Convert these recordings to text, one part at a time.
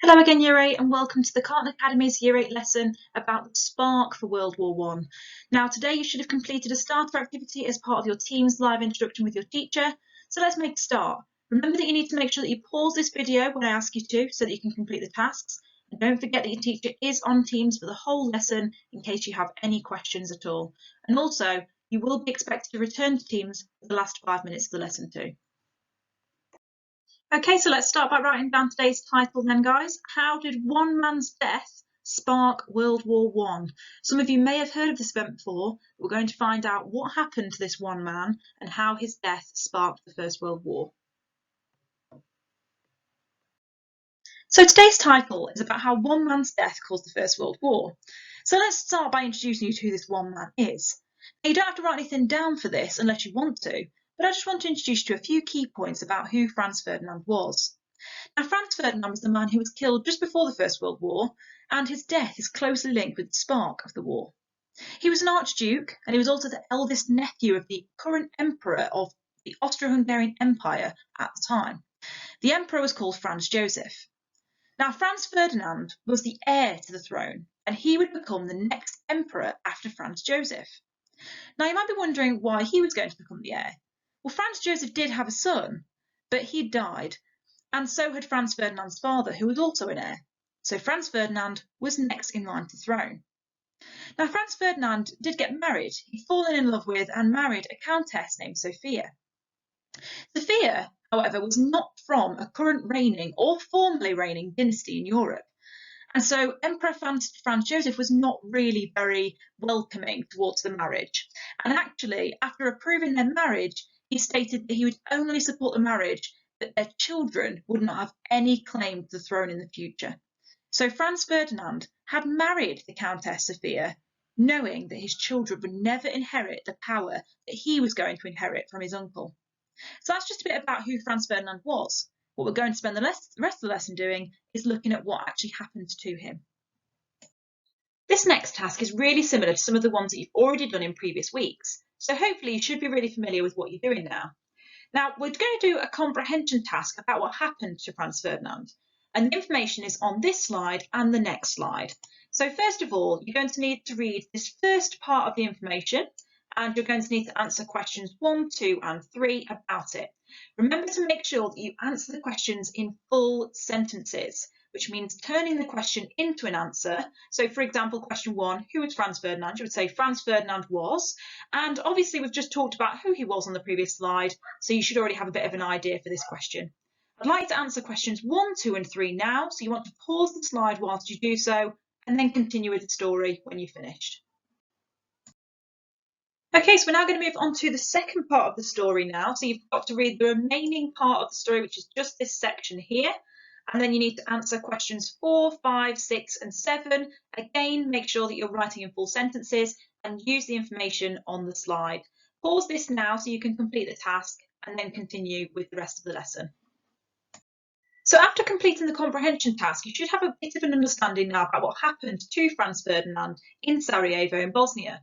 Hello again, Year 8, and welcome to the Carlton Academy's Year 8 lesson about the Spark for World War One. Now, today you should have completed a starter activity as part of your team's live introduction with your teacher. So let's make a start. Remember that you need to make sure that you pause this video when I ask you to so that you can complete the tasks. And don't forget that your teacher is on Teams for the whole lesson in case you have any questions at all. And also, you will be expected to return to Teams for the last 5 minutes of the lesson too. Okay, so let's start by writing down today's title then, guys. How did one man's death spark World War One? Some of you may have heard of this event before. We're going to find out what happened to this one man and how his death sparked the First World War. So today's title is about how one man's death caused the First World War. So let's start by introducing you to who this one man is. Now, you don't have to write anything down for this unless you want to, but I just want to introduce you to a few key points about who Franz Ferdinand was. Now, Franz Ferdinand was the man who was killed just before the First World War, and his death is closely linked with the spark of the war. He was an Archduke, and he was also the eldest nephew of the current emperor of the Austro-Hungarian Empire at the time. The emperor was called Franz Joseph. Now, Franz Ferdinand was the heir to the throne, and he would become the next emperor after Franz Joseph. Now, you might be wondering why he was going to become the heir. Well, Franz Joseph did have a son, but he died, and so had Franz Ferdinand's father, who was also an heir. So Franz Ferdinand was next in line to the throne. Now, Franz Ferdinand did get married. He'd fallen in love with and married a countess named Sophia. Sophia, however, was not from a current reigning or formerly reigning dynasty in Europe. And so Emperor Franz Joseph was not really very welcoming towards the marriage. And actually, after approving their marriage, he stated that he would only support the marriage, that their children would not have any claim to the throne in the future. So Franz Ferdinand had married the Countess Sophia, knowing that his children would never inherit the power that he was going to inherit from his uncle. So that's just a bit about who Franz Ferdinand was. What we're going to spend the rest of the lesson doing is looking at what actually happened to him. This next task is really similar to some of the ones that you've already done in previous weeks. So hopefully you should be really familiar with what you're doing now. Now, we're going to do a comprehension task about what happened to Franz Ferdinand. And the information is on this slide and the next slide. So first of all, you're going to need to read this first part of the information, and you're going to need to answer questions 1, 2 and 3 about it. Remember to make sure that you answer the questions in full sentences, which means turning the question into an answer. So for example, question 1, who was Franz Ferdinand? You would say Franz Ferdinand was, and obviously we've just talked about who he was on the previous slide, so you should already have a bit of an idea for this question. I'd like to answer questions 1, 2 and 3 now, so you want to pause the slide whilst you do so, and then continue with the story when you've finished. Okay, so we're now going to move on to the second part of the story now. So you've got to read the remaining part of the story, which is just this section here. And then you need to answer questions 4, 5, 6 and 7. Again, make sure that you're writing in full sentences and use the information on the slide. Pause this now so you can complete the task and then continue with the rest of the lesson. So after completing the comprehension task, you should have a bit of an understanding now about what happened to Franz Ferdinand in Sarajevo in Bosnia.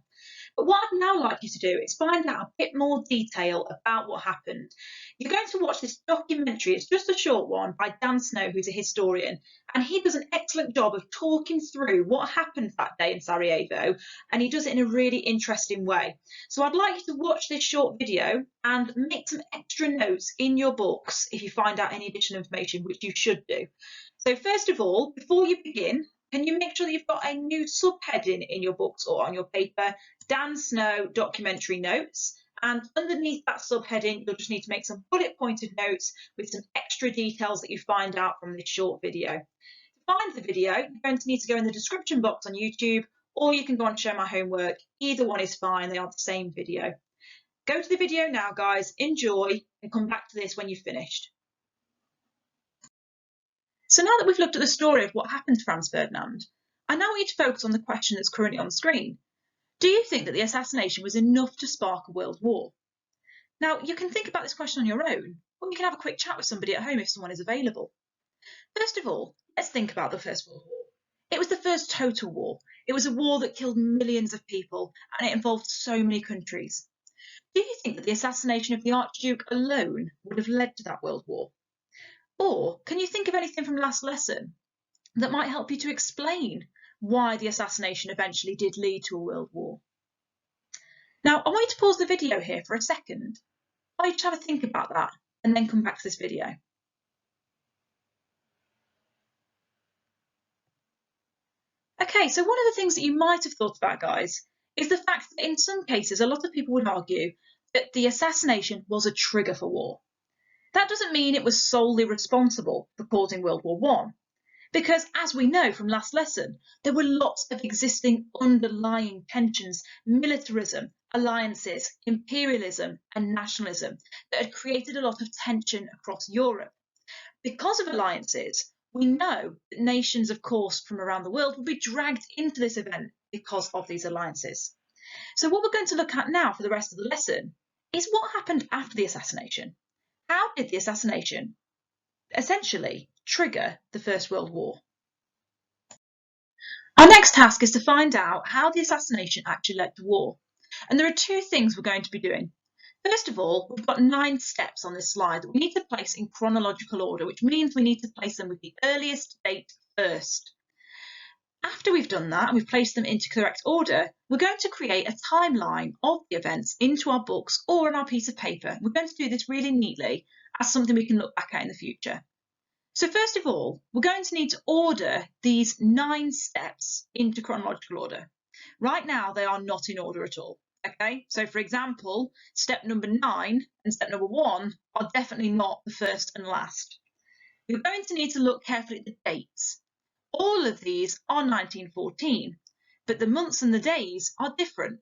But what I'd now like you to do is find out a bit more detail about what happened. You're going to watch this documentary, it's just a short one, by Dan Snow, who's a historian, and he does an excellent job of talking through what happened that day in Sarajevo, and he does it in a really interesting way. So I'd like you to watch this short video and make some extra notes in your books if you find out any additional information, which you should do. So first of all, before you begin, can you make sure that you've got a new subheading in your books or on your paper, Dan Snow documentary notes, and underneath that subheading you'll just need to make some bullet pointed notes with some extra details that you find out from this short video. To find the video, you're going to need to go in the description box on YouTube, or you can go on Show My Homework. Either one is fine, they are the same video. Go to the video now, guys, enjoy, and come back to this when you've finished. So now that we've looked at the story of what happened to Franz Ferdinand, I now want you to focus on the question that's currently on the screen. Do you think that the assassination was enough to spark a world war? Now, you can think about this question on your own, or you can have a quick chat with somebody at home if someone is available. First of all, let's think about the First World War. It was the first total war. It was a war that killed millions of people, and it involved so many countries. Do you think that the assassination of the Archduke alone would have led to that world war? Or can you think of anything from last lesson? that might help you to explain why the assassination eventually did lead to a world war. Now, I want you to pause the video here for a second. I want you to have a think about that and then come back to this video. Okay, so one of the things that you might have thought about, guys, is the fact that in some cases, a lot of people would argue that the assassination was a trigger for war. That doesn't mean it was solely responsible for causing World War I, because as we know from last lesson, there were lots of existing underlying tensions, militarism, alliances, imperialism, and nationalism that had created a lot of tension across Europe. Because of alliances, we know that nations, of course, from around the world will be dragged into this event because of these alliances. So what we're going to look at now for the rest of the lesson is what happened after the assassination. How did the assassination essentially trigger the First World War? Our next task is to find out how the assassination actually led to war. And there are two things we're going to be doing. First of all, we've got 9 steps on this slide that we need to place in chronological order, which means we need to place them with the earliest date first. After we've done that and we've placed them into correct order, we're going to create a timeline of the events into our books or on our piece of paper. We're going to do this really neatly as something we can look back at in the future. So first of all, we're going to need to order these 9 steps into chronological order. Right now, they are not in order at all. Okay, so for example, step number 9 and step number 1 are definitely not the first and last. You're going to need to look carefully at the dates. All of these are 1914, but the months and the days are different.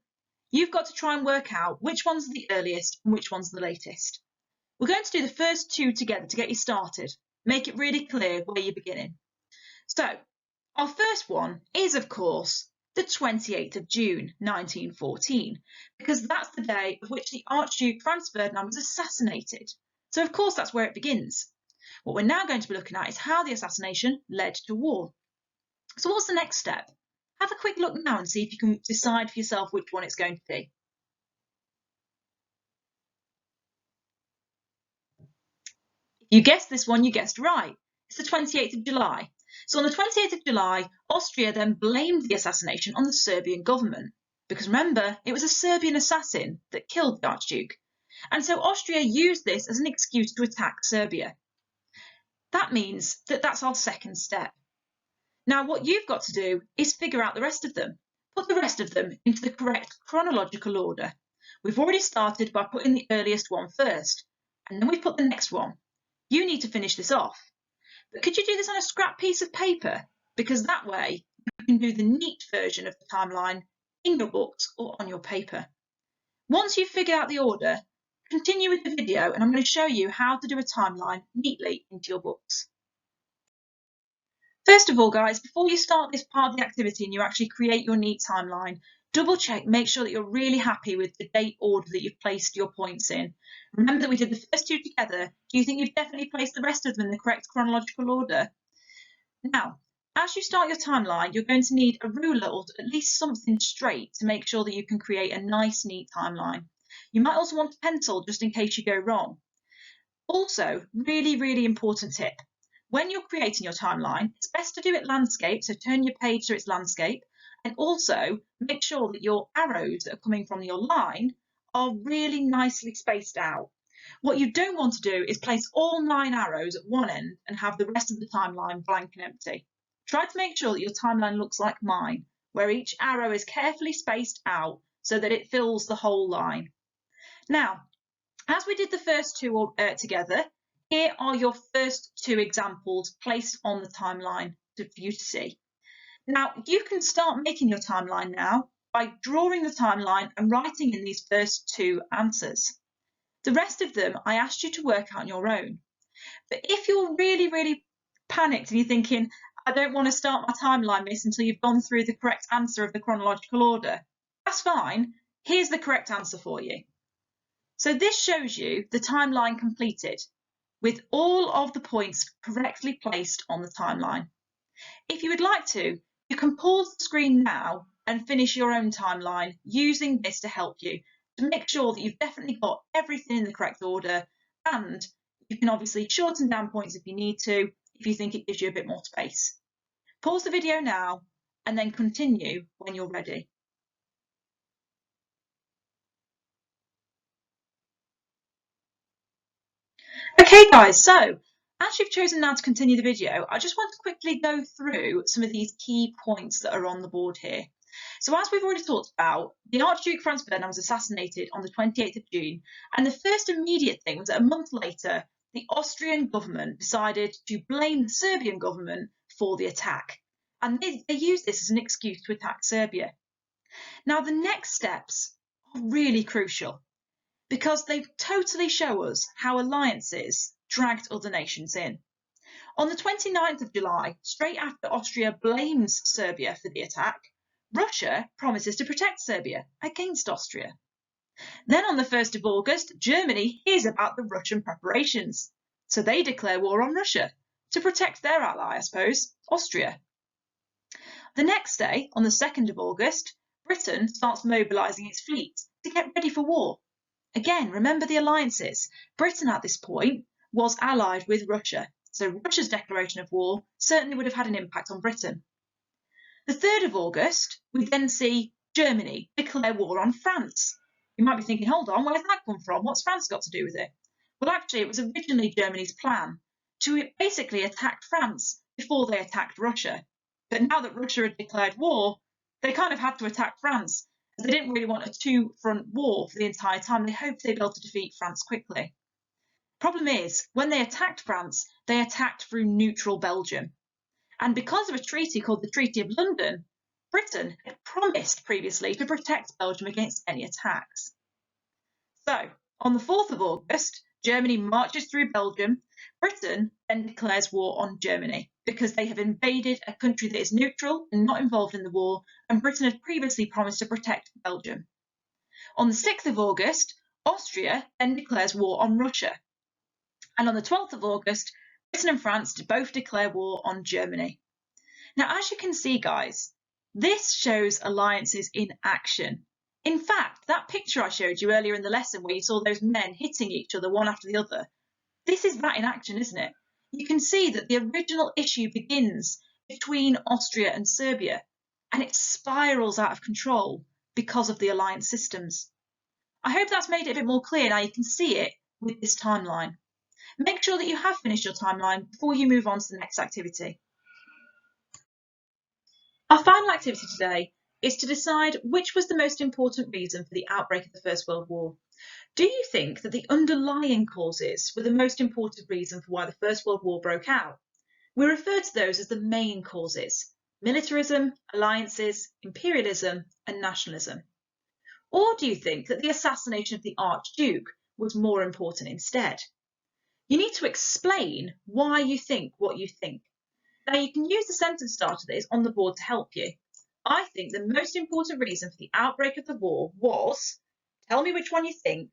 You've got to try and work out which one's the earliest and which one's the latest. We're going to do the first 2 together to get you started. Make it really clear where you're beginning. So, our first one is, of course, the 28th of June 1914, because that's the day of which the Archduke Franz Ferdinand was assassinated. So, of course, that's where it begins. What we're now going to be looking at is how the assassination led to war. So what's the next step? Have a quick look now and see if you can decide for yourself which one it's going to be. If you guessed this one, you guessed right. It's the 28th of July. So on the 28th of July, Austria then blamed the assassination on the Serbian government. Because remember, it was a Serbian assassin that killed the Archduke. And so Austria used this as an excuse to attack Serbia. That means that that's our second step. Now, what you've got to do is figure out the rest of them. Put the rest of them into the correct chronological order. We've already started by putting the earliest one first, and then we've put the next one. You need to finish this off. But could you do this on a scrap piece of paper? Because that way you can do the neat version of the timeline in your books or on your paper. Once you've figured out the order, continue with the video and I'm going to show you how to do a timeline neatly into your books. First of all, guys, before you start this part of the activity and you actually create your neat timeline, double check, make sure that you're really happy with the date order that you've placed your points in. Remember that we did the first 2 together. Do you think you've definitely placed the rest of them in the correct chronological order? Now, as you start your timeline, you're going to need a ruler or at least something straight to make sure that you can create a nice, neat timeline. You might also want a pencil just in case you go wrong. Also, really, really important tip. When you're creating your timeline, it's best to do it landscape, so turn your page so it's landscape, and also make sure that your arrows that are coming from your line are really nicely spaced out. What you don't want to do is place all 9 arrows at one end and have the rest of the timeline blank and empty. Try to make sure that your timeline looks like mine, where each arrow is carefully spaced out so that it fills the whole line. Now, as we did the first 2 together, here are your first 2 examples placed on the timeline for you to see. Now, you can start making your timeline now by drawing the timeline and writing in these first 2 answers. The rest of them, I asked you to work out on your own. But if you're really, really panicked and you're thinking, I don't want to start my timeline, miss, until you've gone through the correct answer of the chronological order, that's fine. Here's the correct answer for you. So this shows you the timeline completed, with all of the points correctly placed on the timeline. If you would like to, you can pause the screen now and finish your own timeline using this to help you, to make sure that you've definitely got everything in the correct order, and you can obviously shorten down points if you need to, if you think it gives you a bit more space. Pause the video now and then continue when you're ready. Okay guys, so as you've chosen now to continue the video, I just want to quickly go through some of these key points that are on the board here. So as we've already talked about, the Archduke Franz Ferdinand was assassinated on the 28th of June, and the first immediate thing was that a month later, the Austrian government decided to blame the Serbian government for the attack. And they used this as an excuse to attack Serbia. Now, the next steps are really crucial because they totally show us how alliances dragged other nations in. On the 29th of July, straight after Austria blames Serbia for the attack, Russia promises to protect Serbia against Austria. Then on the 1st of August, Germany hears about the Russian preparations. So they declare war on Russia to protect their ally, I suppose, Austria. The next day, on the 2nd of August, Britain starts mobilising its fleet to get ready for war. Again, remember the alliances. Britain at this point was allied with Russia, so Russia's declaration of war certainly would have had an impact on Britain. The 3rd of August, we then see Germany declare war on France. You might be thinking, hold on, where's that come from? What's France got to do with it? Well, actually, it was originally Germany's plan to basically attack France before they attacked Russia. But now that Russia had declared war, they kind of had to attack France. They didn't really want a two-front war for the entire time. They hoped they'd be able to defeat France quickly. Problem is, when they attacked France, they attacked through neutral Belgium. And because of a treaty called the Treaty of London, Britain had promised previously to protect Belgium against any attacks. So, on the 4th of August, Germany marches through Belgium. Britain then declares war on Germany because they have invaded a country that is neutral and not involved in the war, and Britain had previously promised to protect Belgium. On the 6th of August, Austria then declares war on Russia. And on the 12th of August, Britain and France both declare war on Germany. Now, as you can see, guys, this shows alliances in action. In fact, that picture I showed you earlier in the lesson where you saw those men hitting each other one after the other, this is that in action, isn't it? You can see that the original issue begins between Austria and Serbia, and it spirals out of control because of the alliance systems. I hope that's made it a bit more clear now. You can see it with this timeline. Make sure that you have finished your timeline before you move on to the next activity. Our final activity today is to decide which was the most important reason for the outbreak of the First World War. Do you think that the underlying causes were the most important reason for why the First World War broke out? We refer to those as the main causes: militarism, alliances, imperialism, and nationalism. Or do you think that the assassination of the Archduke was more important instead? You need to explain why you think what you think. Now, you can use the sentence starter that is on the board to help you. I think the most important reason for the outbreak of the war was, tell me which one you think,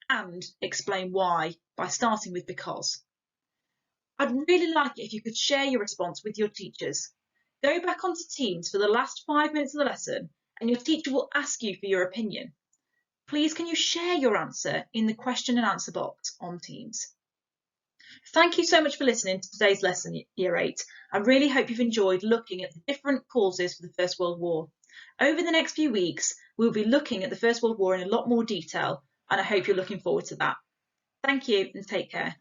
and explain why by starting with because. I'd really like it if you could share your response with your teachers. Go back onto Teams for the last 5 minutes of the lesson and your teacher will ask you for your opinion. Please can you share your answer in the question and answer box on Teams. Thank you so much for listening to today's lesson, Year 8. I really hope you've enjoyed looking at the different causes for the First World War. Over the next few weeks, we'll be looking at the First World War in a lot more detail, and I hope you're looking forward to that. Thank you and take care.